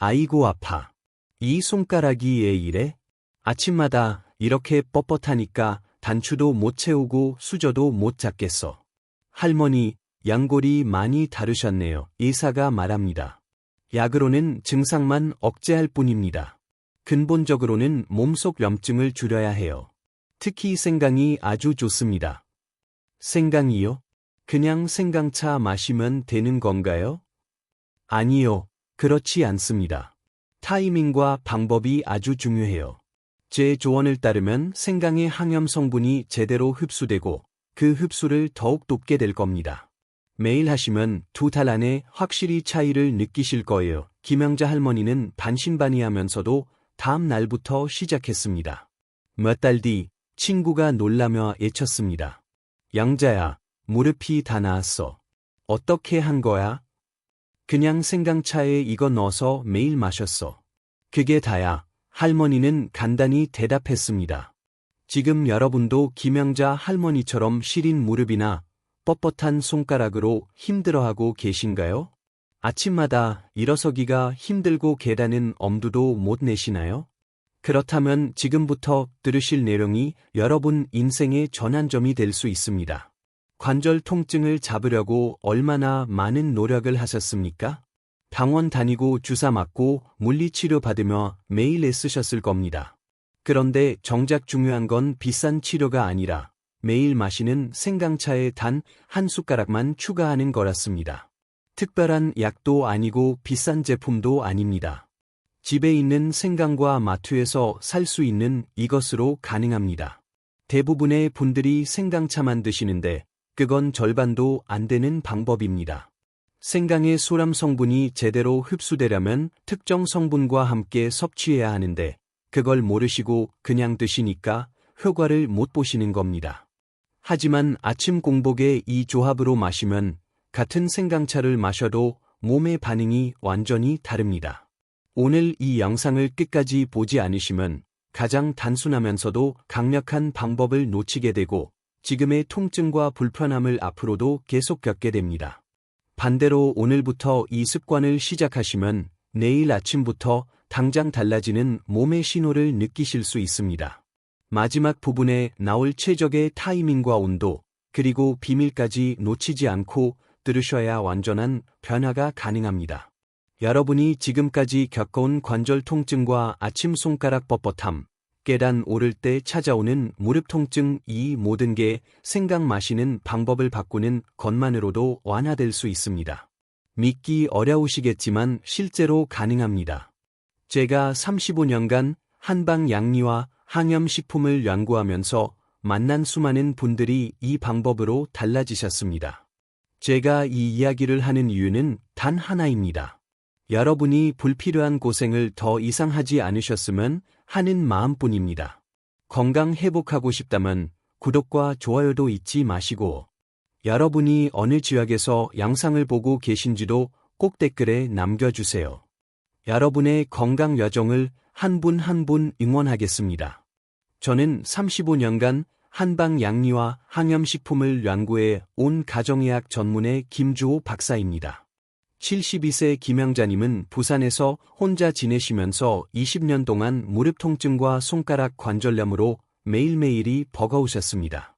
아이고 아파. 이 손가락이 왜 이래? 아침마다 이렇게 뻣뻣하니까 단추도 못 채우고 수저도 못 잡겠어. 할머니, 양골이 많이 다르셨네요. 의사가 말합니다. 약으로는 증상만 억제할 뿐입니다. 근본적으로는 몸속 염증을 줄여야 해요. 특히 생강이 아주 좋습니다. 생강이요? 그냥 생강차 마시면 되는 건가요? 아니요, 그렇지 않습니다. 타이밍과 방법이 아주 중요해요. 제 조언을 따르면 생강의 항염 성분이 제대로 흡수되고 그 흡수를 더욱 돕게 될 겁니다. 매일 하시면 2달 안에 확실히 차이를 느끼실 거예요. 김영자 할머니는 반신반의하면서도 다음 날부터 시작했습니다. 몇 달 뒤 친구가 놀라며 외쳤습니다. 영자야, 무릎이 다 나았어. 어떻게 한 거야? 그냥 생강차에 이거 넣어서 매일 마셨어. 그게 다야. 할머니는 간단히 대답했습니다. 지금 여러분도 김영자 할머니처럼 시린 무릎이나 뻣뻣한 손가락으로 힘들어하고 계신가요? 아침마다 일어서기가 힘들고 계단은 엄두도 못 내시나요? 그렇다면 지금부터 들으실 내용이 여러분 인생의 전환점이 될 수 있습니다. 관절 통증을 잡으려고 얼마나 많은 노력을 하셨습니까? 병원 다니고 주사 맞고 물리치료 받으며 매일 애쓰셨을 겁니다. 그런데 정작 중요한 건 비싼 치료가 아니라 매일 마시는 생강차에 단 한 숟가락만 추가하는 거였습니다. 특별한 약도 아니고 비싼 제품도 아닙니다. 집에 있는 생강과 마트에서 살 수 있는 이것으로 가능합니다. 대부분의 분들이 생강차만 드시는데 그건 절반도 안 되는 방법입니다. 생강의 소람 성분이 제대로 흡수되려면 특정 성분과 함께 섭취해야 하는데 그걸 모르시고 그냥 드시니까 효과를 못 보시는 겁니다. 하지만 아침 공복에 이 조합으로 마시면 같은 생강차를 마셔도 몸의 반응이 완전히 다릅니다. 오늘 이 영상을 끝까지 보지 않으시면 가장 단순하면서도 강력한 방법을 놓치게 되고 지금의 통증과 불편함을 앞으로도 계속 겪게 됩니다. 반대로 오늘부터 이 습관을 시작하시면 내일 아침부터 당장 달라지는 몸의 신호를 느끼실 수 있습니다. 마지막 부분에 나올 최적의 타이밍과 온도, 그리고 비밀까지 놓치지 않고 들으셔야 완전한 변화가 가능합니다. 여러분이 지금까지 겪어온 관절 통증과 아침 손가락 뻣뻣함, 계단 오를 때 찾아오는 무릎 통증, 이 모든 게 생강 마시는 방법을 바꾸는 것만으로도 완화될 수 있습니다. 믿기 어려우시겠지만 실제로 가능합니다. 제가 35년간 한방 양리와 항염식품을 연구하면서 만난 수많은 분들이 이 방법으로 달라지셨습니다. 제가 이 이야기를 하는 이유는 단 하나입니다. 여러분이 불필요한 고생을 더 이상 하지 않으셨으면 하는 마음뿐입니다. 건강 회복하고 싶다면 구독과 좋아요도 잊지 마시고 여러분이 어느 지역에서 영상을 보고 계신지도 꼭 댓글에 남겨주세요. 여러분의 건강 여정을 한 분 한 분 응원하겠습니다. 저는 35년간 한방 양리와 항염식품을 연구해 온 가정의학 전문의 김주호 박사입니다. 72세 김영자님은 부산에서 혼자 지내시면서 20년 동안 무릎 통증과 손가락 관절염으로 매일매일이 버거우셨습니다.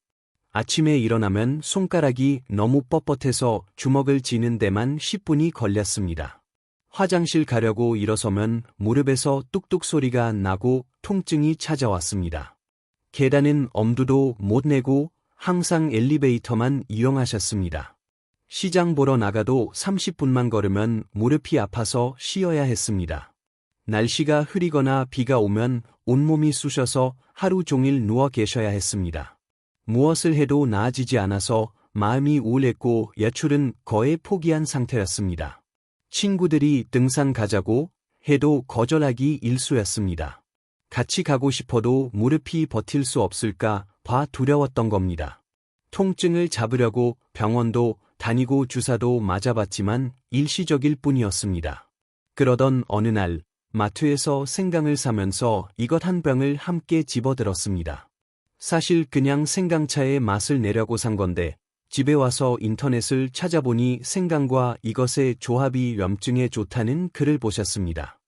아침에 일어나면 손가락이 너무 뻣뻣해서 주먹을 쥐는 데만 10분이 걸렸습니다. 화장실 가려고 일어서면 무릎에서 뚝뚝 소리가 나고 통증이 찾아왔습니다. 계단은 엄두도 못 내고 항상 엘리베이터만 이용하셨습니다. 시장 보러 나가도 30분만 걸으면 무릎이 아파서 쉬어야 했습니다. 날씨가 흐리거나 비가 오면 온몸이 쑤셔서 하루 종일 누워 계셔야 했습니다. 무엇을 해도 나아지지 않아서 마음이 우울했고 외출은 거의 포기한 상태였습니다. 친구들이 등산 가자고 해도 거절하기 일쑤였습니다. 같이 가고 싶어도 무릎이 버틸 수 없을까 봐 두려웠던 겁니다. 통증을 잡으려고 병원도 다니고 주사도 맞아봤지만 일시적일 뿐이었습니다. 그러던 어느 날 마트에서 생강을 사면서 이것 한 병을 함께 집어들었습니다. 사실 그냥 생강차의 맛을 내려고 산 건데 집에 와서 인터넷을 찾아보니 생강과 이것의 조합이 염증에 좋다는 글을 보셨습니다.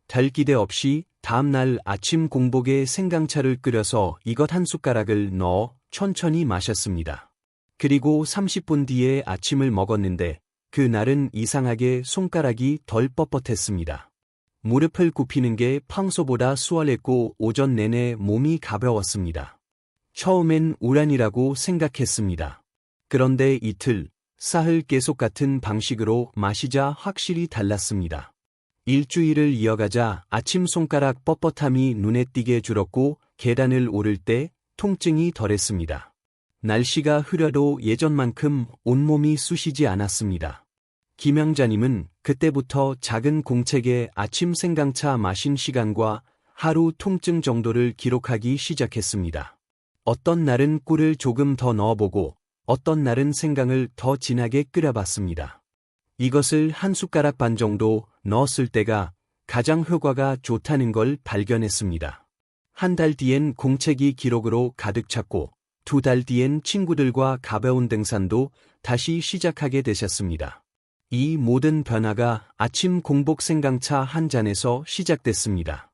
달 기대 없이 다음날 아침 공복에 생강차를 끓여서 이것 한 숟가락을 넣어 천천히 마셨습니다. 그리고 30분 뒤에 아침을 먹었는데 그날은 이상하게 손가락이 덜 뻣뻣했습니다. 무릎을 굽히는 게 평소보다 수월했고 오전 내내 몸이 가벼웠습니다. 처음엔 우란이라고 생각했습니다. 그런데 이틀, 사흘 계속 같은 방식으로 마시자 확실히 달랐습니다. 일주일을 이어가자 아침 손가락 뻣뻣함이 눈에 띄게 줄었고 계단을 오를 때 통증이 덜했습니다. 날씨가 흐려도 예전만큼 온몸이 쑤시지 않았습니다. 김영자님은 그때부터 작은 공책에 아침 생강차 마신 시간과 하루 통증 정도를 기록하기 시작했습니다. 어떤 날은 꿀을 조금 더 넣어보고 어떤 날은 생강을 더 진하게 끓여봤습니다. 이것을 한 숟가락 반 정도 넣었을 때가 가장 효과가 좋다는 걸 발견했습니다. 한 달 뒤엔 공책이 기록으로 가득 찼고 2달 뒤엔 친구들과 가벼운 등산도 다시 시작하게 되셨습니다. 이 모든 변화가 아침 공복 생강차 한 잔에서 시작됐습니다.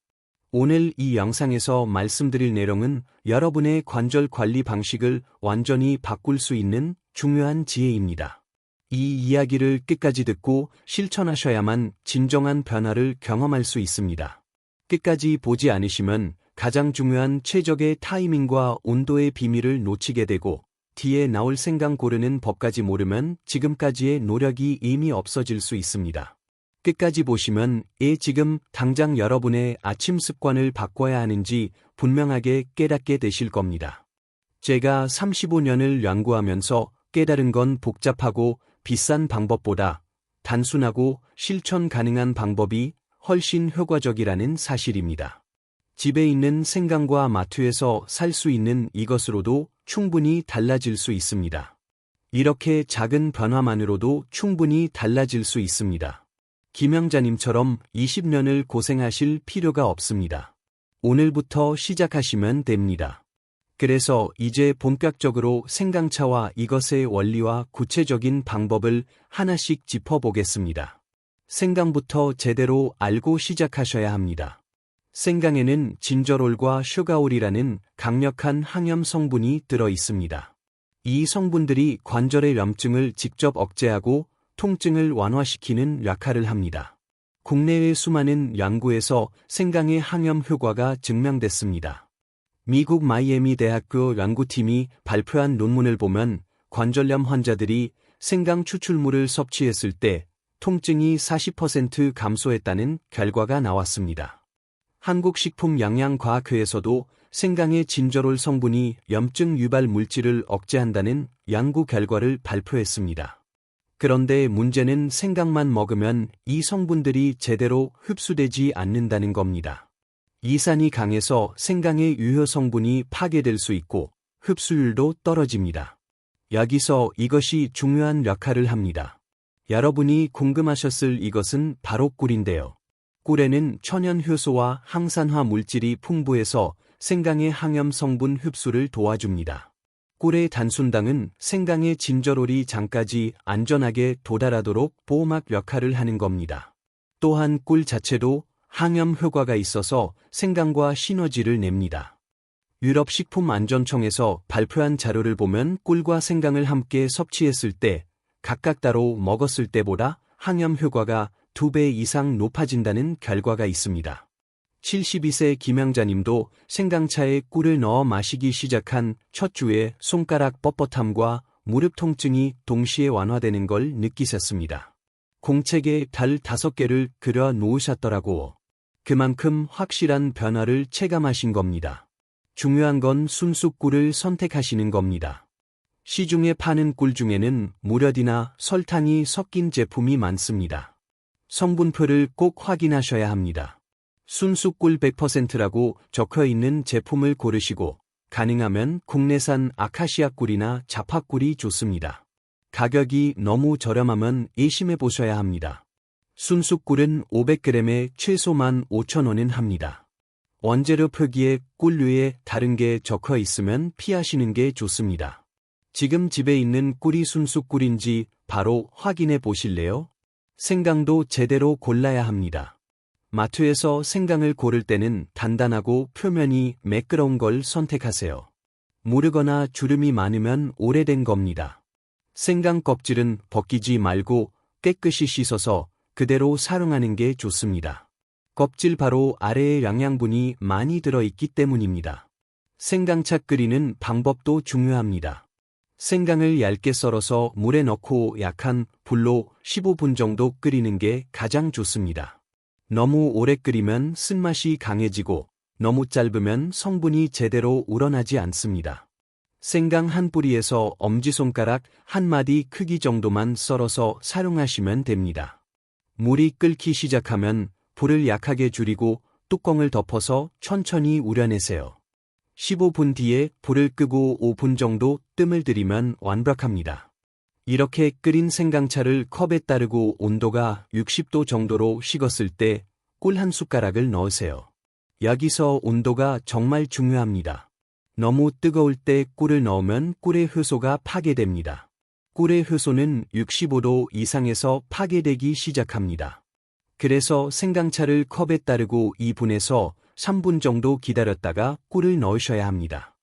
오늘 이 영상에서 말씀드릴 내용은 여러분의 관절 관리 방식을 완전히 바꿀 수 있는 중요한 지혜입니다. 이 이야기를 끝까지 듣고 실천하셔야만 진정한 변화를 경험할 수 있습니다. 끝까지 보지 않으시면 가장 중요한 최적의 타이밍과 온도의 비밀을 놓치게 되고 뒤에 나올 생강 고르는 법까지 모르면 지금까지의 노력이 이미 없어질 수 있습니다. 끝까지 보시면 지금 당장 여러분의 아침 습관을 바꿔야 하는지 분명하게 깨닫게 되실 겁니다. 제가 35년을 연구하면서 깨달은 건 복잡하고 비싼 방법보다 단순하고 실천 가능한 방법이 훨씬 효과적이라는 사실입니다. 집에 있는 생강과 마트에서 살 수 있는 이것으로도 충분히 달라질 수 있습니다. 이렇게 작은 변화만으로도 충분히 달라질 수 있습니다. 김영자님처럼 20년을 고생하실 필요가 없습니다. 오늘부터 시작하시면 됩니다. 그래서 이제 본격적으로 생강차와 이것의 원리와 구체적인 방법을 하나씩 짚어보겠습니다. 생강부터 제대로 알고 시작하셔야 합니다. 생강에는 진저롤과 슈가올이라는 강력한 항염 성분이 들어 있습니다. 이 성분들이 관절의 염증을 직접 억제하고 통증을 완화시키는 역할을 합니다. 국내의 수많은 연구에서 생강의 항염 효과가 증명됐습니다. 미국 마이애미 대학교 연구팀이 발표한 논문을 보면 관절염 환자들이 생강 추출물을 섭취했을 때 통증이 40% 감소했다는 결과가 나왔습니다. 한국식품영양과학회에서도 생강의 진저롤 성분이 염증 유발 물질을 억제한다는 연구 결과를 발표했습니다. 그런데 문제는 생강만 먹으면 이 성분들이 제대로 흡수되지 않는다는 겁니다. 이산이 강해서 생강의 유효 성분이 파괴될 수 있고 흡수율도 떨어집니다. 여기서 이것이 중요한 역할을 합니다. 여러분이 궁금하셨을 이것은 바로 꿀인데요. 꿀에는 천연 효소와 항산화 물질이 풍부해서 생강의 항염 성분 흡수를 도와줍니다. 꿀의 단순당은 생강의 진저롤이 장까지 안전하게 도달하도록 보호막 역할을 하는 겁니다. 또한 꿀 자체도 항염 효과가 있어서 생강과 시너지를 냅니다. 유럽 식품안전청에서 발표한 자료를 보면 꿀과 생강을 함께 섭취했을 때 각각 따로 먹었을 때보다 항염 효과가 2배 이상 높아진다는 결과가 있습니다. 72세 김영자님도 생강차에 꿀을 넣어 마시기 시작한 첫 주에 손가락 뻣뻣함과 무릎 통증이 동시에 완화되는 걸 느끼셨습니다. 공책에 달 5개를 그려 놓으셨더라고. 그만큼 확실한 변화를 체감하신 겁니다. 중요한 건 순수 꿀을 선택하시는 겁니다. 시중에 파는 꿀 중에는 무렵이나 설탕이 섞인 제품이 많습니다. 성분표를 꼭 확인하셔야 합니다. 순수 꿀 100%라고 적혀 있는 제품을 고르시고 가능하면 국내산 아카시아 꿀이나 자파꿀이 좋습니다. 가격이 너무 저렴하면 의심해 보셔야 합니다. 순수 꿀은 500g에 최소 15,000원은 합니다. 원재료 표기에 꿀 외에 다른 게 적혀 있으면 피하시는 게 좋습니다. 지금 집에 있는 꿀이 순수 꿀인지 바로 확인해 보실래요? 생강도 제대로 골라야 합니다. 마트에서 생강을 고를 때는 단단하고 표면이 매끄러운 걸 선택하세요. 무르거나 주름이 많으면 오래된 겁니다. 생강 껍질은 벗기지 말고 깨끗이 씻어서 그대로 사용하는 게 좋습니다. 껍질 바로 아래에 영양분이 많이 들어있기 때문입니다. 생강차 끓이는 방법도 중요합니다. 생강을 얇게 썰어서 물에 넣고 약한 불로 15분 정도 끓이는 게 가장 좋습니다. 너무 오래 끓이면 쓴맛이 강해지고 너무 짧으면 성분이 제대로 우러나지 않습니다. 생강 한 뿌리에서 엄지손가락 한 마디 크기 정도만 썰어서 사용하시면 됩니다. 물이 끓기 시작하면 불을 약하게 줄이고 뚜껑을 덮어서 천천히 우려내세요. 15분 뒤에 불을 끄고 5분 정도 뜸을 들이면 완벽합니다. 이렇게 끓인 생강차를 컵에 따르고 온도가 60도 정도로 식었을 때 꿀 한 숟가락을 넣으세요. 여기서 온도가 정말 중요합니다. 너무 뜨거울 때 꿀을 넣으면 꿀의 효소가 파괴됩니다. 꿀의 효소는 65도 이상에서 파괴되기 시작합니다. 그래서 생강차를 컵에 따르고 2분에서 3분 정도 기다렸다가 꿀을 넣으셔야 합니다.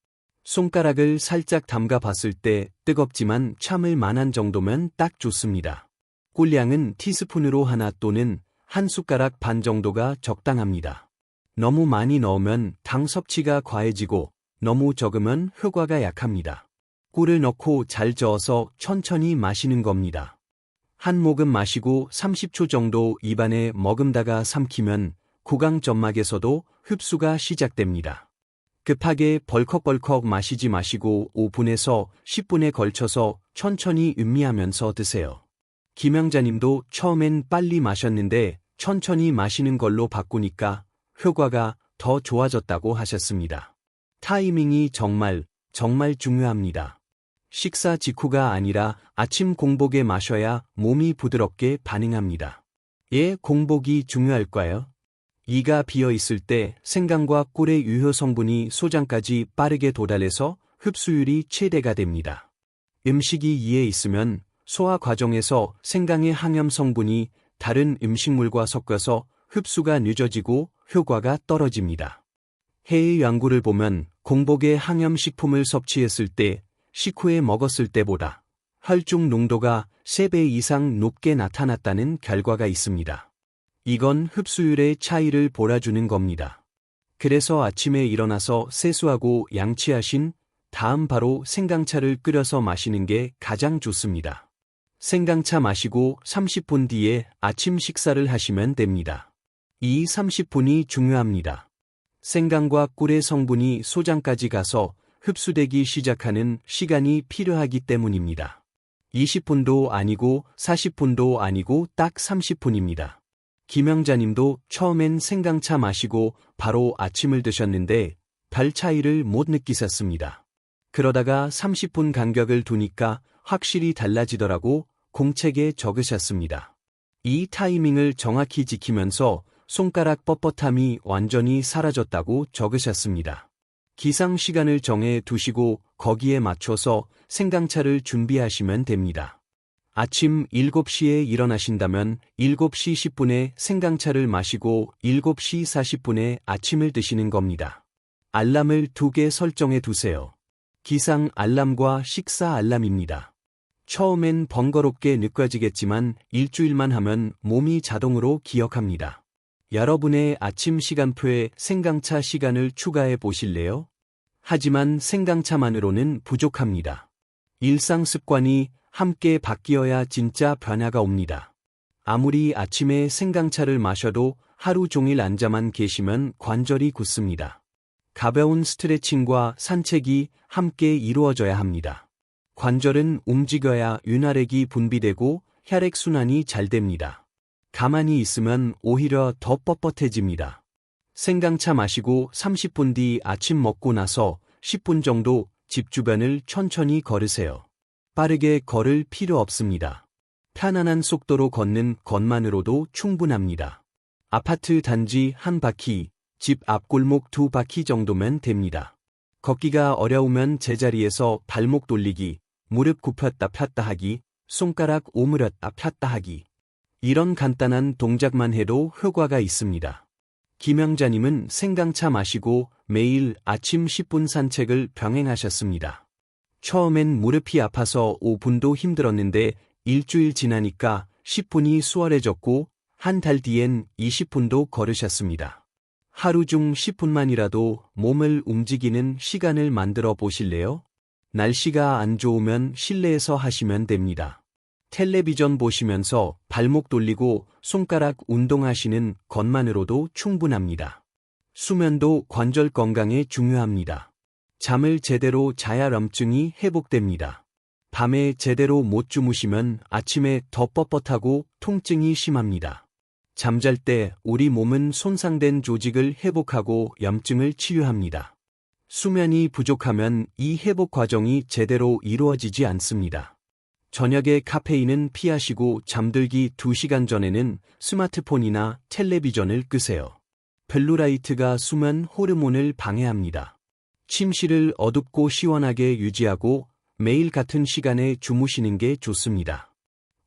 손가락을 살짝 담가 봤을 때 뜨겁지만 참을 만한 정도면 딱 좋습니다. 꿀량은 티스푼으로 하나 또는 한 숟가락 반 정도가 적당합니다. 너무 많이 넣으면 당 섭취가 과해지고 너무 적으면 효과가 약합니다. 꿀을 넣고 잘 저어서 천천히 마시는 겁니다. 한 모금 마시고 30초 정도 입안에 머금다가 삼키면 구강 점막에서도 흡수가 시작됩니다. 급하게 벌컥벌컥 마시지 마시고 5분에서 10분에 걸쳐서 천천히 음미하면서 드세요. 김영자님도 처음엔 빨리 마셨는데 천천히 마시는 걸로 바꾸니까 효과가 더 좋아졌다고 하셨습니다. 타이밍이 정말 중요합니다. 식사 직후가 아니라 아침 공복에 마셔야 몸이 부드럽게 반응합니다. 예, 공복이 중요할까요? 이가 비어 있을 때 생강과 꿀의 유효 성분이 소장까지 빠르게 도달해서 흡수율이 최대가 됩니다. 음식이 이에 있으면 소화 과정에서 생강의 항염 성분이 다른 음식물과 섞여서 흡수가 늦어지고 효과가 떨어집니다. 해외 연구를 보면 공복에 항염식품을 섭취했을 때 식후에 먹었을 때보다 혈중 농도가 3배 이상 높게 나타났다는 결과가 있습니다. 이건 흡수율의 차이를 몰아주는 겁니다. 그래서 아침에 일어나서 세수하고 양치하신 다음 바로 생강차를 끓여서 마시는 게 가장 좋습니다. 생강차 마시고 30분 뒤에 아침 식사를 하시면 됩니다. 이 30분이 중요합니다. 생강과 꿀의 성분이 소장까지 가서 흡수되기 시작하는 시간이 필요하기 때문입니다. 20분도 아니고 40분도 아니고 딱 30분입니다. 김영자님도 처음엔 생강차 마시고 바로 아침을 드셨는데 별 차이를 못 느끼셨습니다. 그러다가 30분 간격을 두니까 확실히 달라지더라고 공책에 적으셨습니다. 이 타이밍을 정확히 지키면서 손가락 뻣뻣함이 완전히 사라졌다고 적으셨습니다. 기상 시간을 정해 두시고 거기에 맞춰서 생강차를 준비하시면 됩니다. 아침 7시에 일어나신다면 7시 10분에 생강차를 마시고 7시 40분에 아침을 드시는 겁니다. 알람을 2개 설정해 두세요. 기상 알람과 식사 알람입니다. 처음엔 번거롭게 느껴지겠지만 일주일만 하면 몸이 자동으로 기억합니다. 여러분의 아침 시간표에 생강차 시간을 추가해 보실래요? 하지만 생강차만으로는 부족합니다. 일상 습관이 함께 바뀌어야 진짜 변화가 옵니다. 아무리 아침에 생강차를 마셔도 하루 종일 앉아만 계시면 관절이 굳습니다. 가벼운 스트레칭과 산책이 함께 이루어져야 합니다. 관절은 움직여야 윤활액이 분비되고 혈액순환이 잘 됩니다. 가만히 있으면 오히려 더 뻣뻣해집니다. 생강차 마시고 30분 뒤 아침 먹고 나서 10분 정도 집 주변을 천천히 걸으세요. 빠르게 걸을 필요 없습니다. 편안한 속도로 걷는 것만으로도 충분합니다. 아파트 단지 한 바퀴, 집 앞골목 2바퀴 정도면 됩니다. 걷기가 어려우면 제자리에서 발목 돌리기, 무릎 굽혔다 폈다 하기, 손가락 오므렸다 폈다 하기. 이런 간단한 동작만 해도 효과가 있습니다. 김영자님은 생강차 마시고 매일 아침 10분 산책을 병행하셨습니다. 처음엔 무릎이 아파서 5분도 힘들었는데 일주일 지나니까 10분이 수월해졌고 한 달 뒤엔 20분도 걸으셨습니다. 하루 중 10분만이라도 몸을 움직이는 시간을 만들어 보실래요? 날씨가 안 좋으면 실내에서 하시면 됩니다. 텔레비전 보시면서 발목 돌리고 손가락 운동하시는 것만으로도 충분합니다. 수면도 관절 건강에 중요합니다. 잠을 제대로 자야 염증이 회복됩니다. 밤에 제대로 못 주무시면 아침에 더 뻣뻣하고 통증이 심합니다. 잠잘 때 우리 몸은 손상된 조직을 회복하고 염증을 치유합니다. 수면이 부족하면 이 회복 과정이 제대로 이루어지지 않습니다. 저녁에 카페인은 피하시고 잠들기 2시간 전에는 스마트폰이나 텔레비전을 끄세요. 블루라이트가 수면 호르몬을 방해합니다. 침실을 어둡고 시원하게 유지하고 매일 같은 시간에 주무시는 게 좋습니다.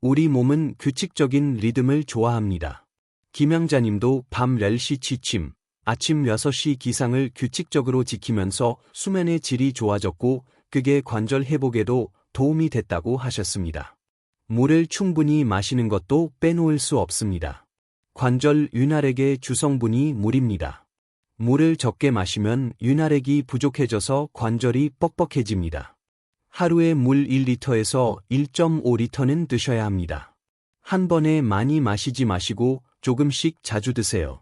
우리 몸은 규칙적인 리듬을 좋아합니다. 김영자님도 밤 10시 취침, 아침 6시 기상을 규칙적으로 지키면서 수면의 질이 좋아졌고 그게 관절 회복에도 도움이 됐다고 하셨습니다. 물을 충분히 마시는 것도 빼놓을 수 없습니다. 관절 윤활액의 주성분이 물입니다. 물을 적게 마시면 윤활액이 부족해져서 관절이 뻑뻑해집니다. 하루에 물 1리터에서 1.5리터는 드셔야 합니다. 한 번에 많이 마시지 마시고 조금씩 자주 드세요.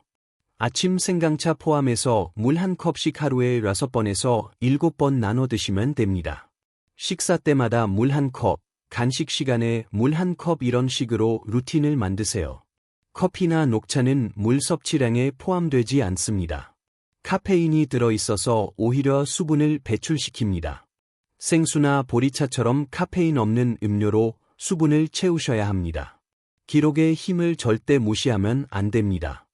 아침 생강차 포함해서 물 한 컵씩 하루에 6번에서 7번 나눠 드시면 됩니다. 식사 때마다 물 한 컵, 간식 시간에 물 한 컵 이런 식으로 루틴을 만드세요. 커피나 녹차는 물 섭취량에 포함되지 않습니다. 카페인이 들어있어서 오히려 수분을 배출시킵니다. 생수나 보리차처럼 카페인 없는 음료로 수분을 채우셔야 합니다. 기록의 힘을 절대 무시하면 안 됩니다.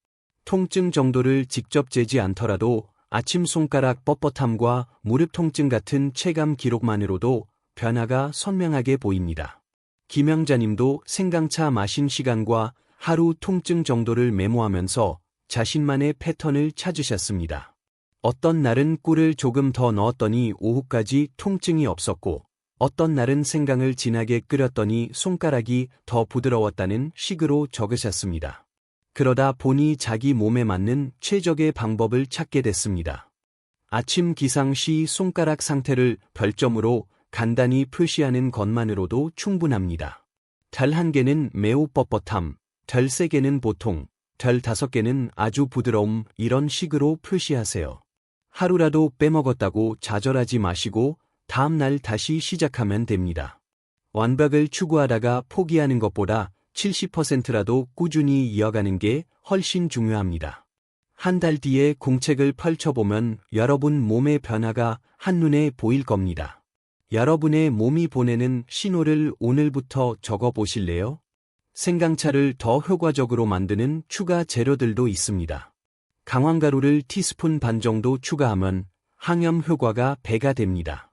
통증 정도를 직접 재지 않더라도 아침 손가락 뻣뻣함과 무릎 통증 같은 체감 기록만으로도 변화가 선명하게 보입니다. 김영자님도 생강차 마신 시간과 하루 통증 정도를 메모하면서 자신만의 패턴을 찾으셨습니다. 어떤 날은 꿀을 조금 더 넣었더니 오후까지 통증이 없었고 어떤 날은 생강을 진하게 끓였더니 손가락이 더 부드러웠다는 식으로 적으셨습니다. 그러다 보니 자기 몸에 맞는 최적의 방법을 찾게 됐습니다. 아침 기상 시 손가락 상태를 별점으로 간단히 표시하는 것만으로도 충분합니다. 달 1개는 매우 뻣뻣함, 달 3개는 보통, 달 5개는 아주 부드러움 이런 식으로 표시하세요. 하루라도 빼먹었다고 좌절하지 마시고 다음 날 다시 시작하면 됩니다. 완벽을 추구하다가 포기하는 것보다 70%라도 꾸준히 이어가는 게 훨씬 중요합니다. 한 달 뒤에 공책을 펼쳐보면 여러분 몸의 변화가 한눈에 보일 겁니다. 여러분의 몸이 보내는 신호를 오늘부터 적어보실래요? 생강차를 더 효과적으로 만드는 추가 재료들도 있습니다. 강황가루를 티스푼 반 정도 추가하면 항염 효과가 배가 됩니다.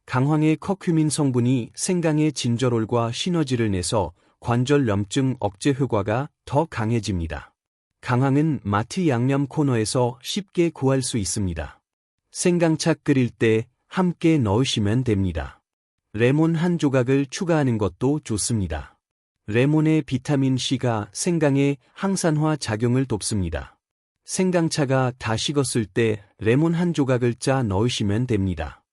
강황의 커큐민 성분이 생강의 진저롤과 시너지를 내서 관절 염증 억제 효과가 더 강해집니다. 강황은 마트 양념 코너에서 쉽게 구할 수 있습니다. 생강차 끓일 때 함께 넣으시면 됩니다. 레몬 한 조각을 추가하는 것도 좋습니다. 레몬의 비타민C가 생강의 항산화 작용을 돕습니다. 생강차가 다 식었을 때 레몬 한 조각을 짜 넣으시면 됩니다.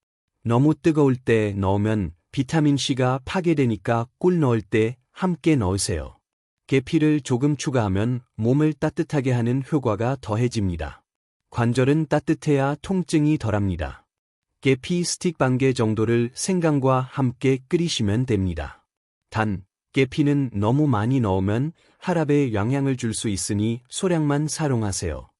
너무 뜨거울 때 넣으면 비타민C가 파괴되니까 꿀 넣을 때 함께 넣으세요. 계피를 조금 추가하면 몸을 따뜻하게 하는 효과가 더해집니다. 관절은 따뜻해야 통증이 덜합니다. 계피 스틱 반 개 정도를 생강과 함께 끓이시면 됩니다. 단, 계피는 너무 많이 넣으면 혈압에 영향을 줄 수 있으니 소량만 사용하세요.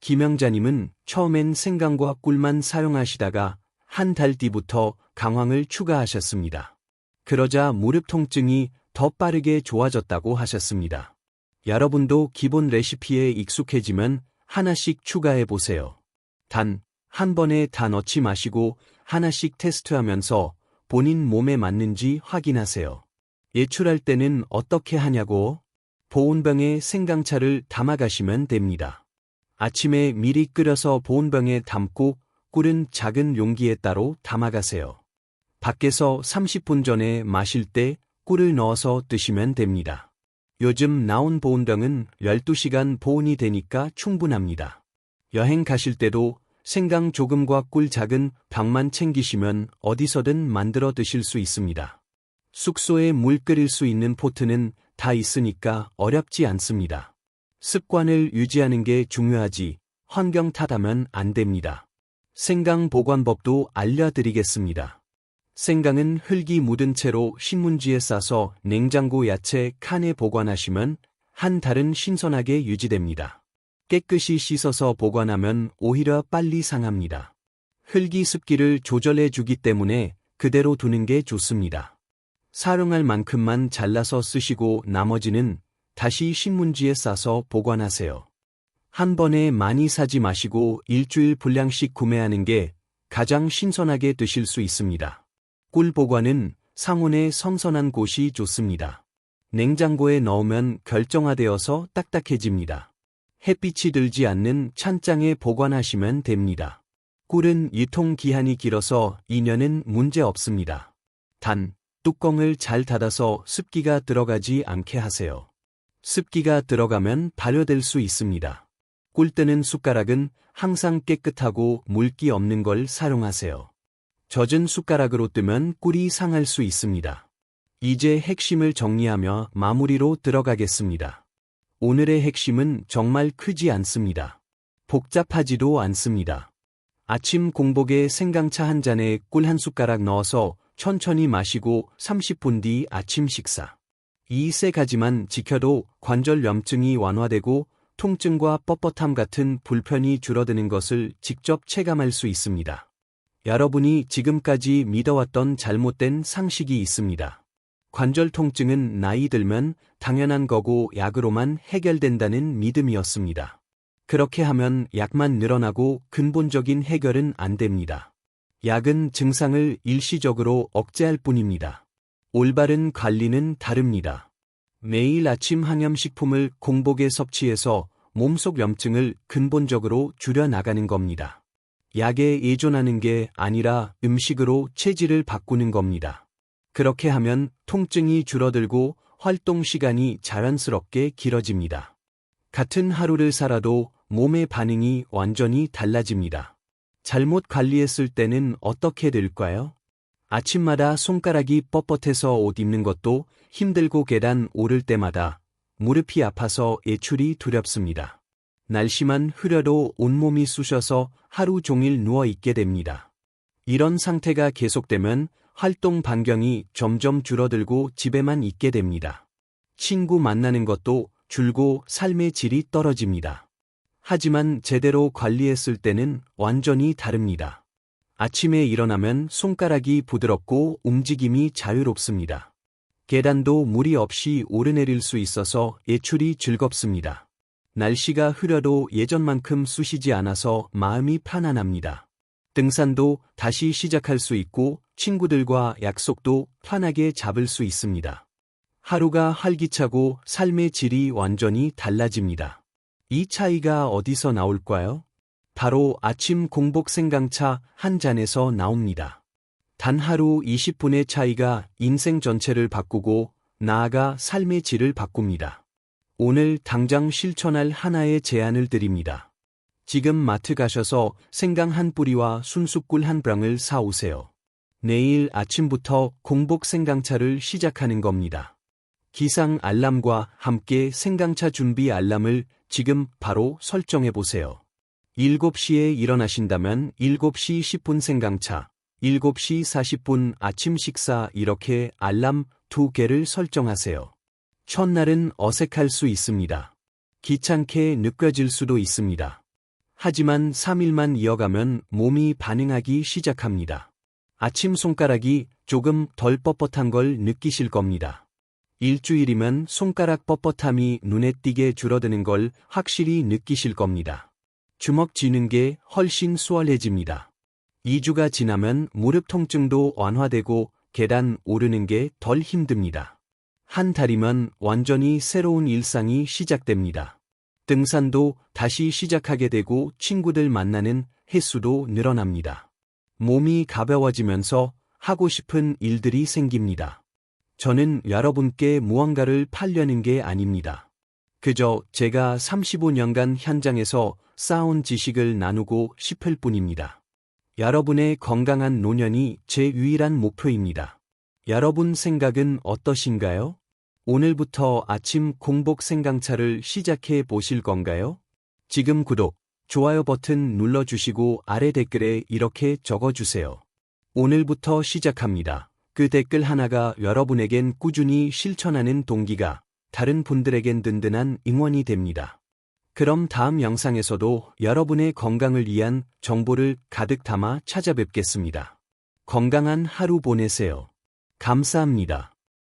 김영자님은 처음엔 생강과 꿀만 사용하시다가 한 달 뒤부터 강황을 추가하셨습니다. 그러자 무릎 통증이 더 빠르게 좋아졌다고 하셨습니다. 여러분도 기본 레시피에 익숙해지면 하나씩 추가해 보세요. 단, 한 번에 다 넣지 마시고 하나씩 테스트하면서 본인 몸에 맞는지 확인하세요. 예출할 때는 어떻게 하냐고? 보온병에 생강차를 담아가시면 됩니다. 아침에 미리 끓여서 보온병에 담고 꿀은 작은 용기에 따로 담아가세요. 밖에서 30분 전에 마실 때 꿀을 넣어서 드시면 됩니다. 요즘 나온 보온병은 12시간 보온이 되니까 충분합니다. 여행 가실 때도 생강 조금과 꿀 작은 병만 챙기시면 어디서든 만들어 드실 수 있습니다. 숙소에 물 끓일 수 있는 포트는 다 있으니까 어렵지 않습니다. 습관을 유지하는 게 중요하지 환경 탓하면 안 됩니다. 생강 보관법도 알려드리겠습니다. 생강은 흙이 묻은 채로 신문지에 싸서 냉장고 야채 칸에 보관하시면 한 달은 신선하게 유지됩니다. 깨끗이 씻어서 보관하면 오히려 빨리 상합니다. 흙이 습기를 조절해 주기 때문에 그대로 두는 게 좋습니다. 사용할 만큼만 잘라서 쓰시고 나머지는 다시 신문지에 싸서 보관하세요. 한 번에 많이 사지 마시고 일주일 분량씩 구매하는 게 가장 신선하게 드실 수 있습니다. 꿀 보관은 상온에 선선한 곳이 좋습니다. 냉장고에 넣으면 결정화되어서 딱딱해집니다. 햇빛이 들지 않는 찬장에 보관하시면 됩니다. 꿀은 유통기한이 길어서 2년은 문제 없습니다. 단, 뚜껑을 잘 닫아서 습기가 들어가지 않게 하세요. 습기가 들어가면 발효될 수 있습니다. 꿀 뜨는 숟가락은 항상 깨끗하고 물기 없는 걸 사용하세요. 젖은 숟가락으로 뜨면 꿀이 상할 수 있습니다. 이제 핵심을 정리하며 마무리로 들어가겠습니다. 오늘의 핵심은 정말 크지 않습니다. 복잡하지도 않습니다. 아침 공복에 생강차 한 잔에 꿀 한 숟가락 넣어서 천천히 마시고 30분 뒤 아침 식사. 이 세 가지만 지켜도 관절염증이 완화되고 통증과 뻣뻣함 같은 불편이 줄어드는 것을 직접 체감할 수 있습니다. 여러분이 지금까지 믿어왔던 잘못된 상식이 있습니다. 관절 통증은 나이 들면 당연한 거고 약으로만 해결된다는 믿음이었습니다. 그렇게 하면 약만 늘어나고 근본적인 해결은 안 됩니다. 약은 증상을 일시적으로 억제할 뿐입니다. 올바른 관리는 다릅니다. 매일 아침 항염식품을 공복에 섭취해서 몸속 염증을 근본적으로 줄여나가는 겁니다. 약에 의존하는 게 아니라 음식으로 체질을 바꾸는 겁니다. 그렇게 하면 통증이 줄어들고 활동 시간이 자연스럽게 길어집니다. 같은 하루를 살아도 몸의 반응이 완전히 달라집니다. 잘못 관리했을 때는 어떻게 될까요? 아침마다 손가락이 뻣뻣해서 옷 입는 것도 힘들고 계단 오를 때마다 무릎이 아파서 외출이 두렵습니다. 날씨만 흐려도 온몸이 쑤셔서 하루 종일 누워 있게 됩니다. 이런 상태가 계속되면 활동 반경이 점점 줄어들고 집에만 있게 됩니다. 친구 만나는 것도 줄고 삶의 질이 떨어집니다. 하지만 제대로 관리했을 때는 완전히 다릅니다. 아침에 일어나면 손가락이 부드럽고 움직임이 자유롭습니다. 계단도 무리 없이 오르내릴 수 있어서 외출이 즐겁습니다. 날씨가 흐려도 예전만큼 쑤시지 않아서 마음이 편안합니다. 등산도 다시 시작할 수 있고 친구들과 약속도 편하게 잡을 수 있습니다. 하루가 활기차고 삶의 질이 완전히 달라집니다. 이 차이가 어디서 나올까요? 바로 아침 공복 생강차 한 잔에서 나옵니다. 단 하루 20분의 차이가 인생 전체를 바꾸고 나아가 삶의 질을 바꿉니다. 오늘 당장 실천할 하나의 제안을 드립니다. 지금 마트 가셔서 생강 한 뿌리와 순수꿀 한 병을 사오세요. 내일 아침부터 공복 생강차를 시작하는 겁니다. 기상 알람과 함께 생강차 준비 알람을 지금 바로 설정해 보세요. 7시에 일어나신다면 7시 10분 생강차, 7시 40분 아침 식사 이렇게 알람 2개를 설정하세요. 첫날은 어색할 수 있습니다. 귀찮게 느껴질 수도 있습니다. 하지만 3일만 이어가면 몸이 반응하기 시작합니다. 아침 손가락이 조금 덜 뻣뻣한 걸 느끼실 겁니다. 일주일이면 손가락 뻣뻣함이 눈에 띄게 줄어드는 걸 확실히 느끼실 겁니다. 주먹 쥐는 게 훨씬 수월해집니다. 2주가 지나면 무릎 통증도 완화되고 계단 오르는 게 덜 힘듭니다. 한 달이면 완전히 새로운 일상이 시작됩니다. 등산도 다시 시작하게 되고 친구들 만나는 횟수도 늘어납니다. 몸이 가벼워지면서 하고 싶은 일들이 생깁니다. 저는 여러분께 무언가를 팔려는 게 아닙니다. 그저 제가 35년간 현장에서 쌓은 지식을 나누고 싶을 뿐입니다. 여러분의 건강한 노년이 제 유일한 목표입니다. 여러분 생각은 어떠신가요? 오늘부터 아침 공복 생강차를 시작해 보실 건가요? 지금 구독, 좋아요 버튼 눌러주시고 아래 댓글에 이렇게 적어주세요. 오늘부터 시작합니다. 그 댓글 하나가 여러분에겐 꾸준히 실천하는 동기가, 다른 분들에겐 든든한 응원이 됩니다. 그럼 다음 영상에서도 여러분의 건강을 위한 정보를 가득 담아 찾아뵙겠습니다. 건강한 하루 보내세요. 감사합니다.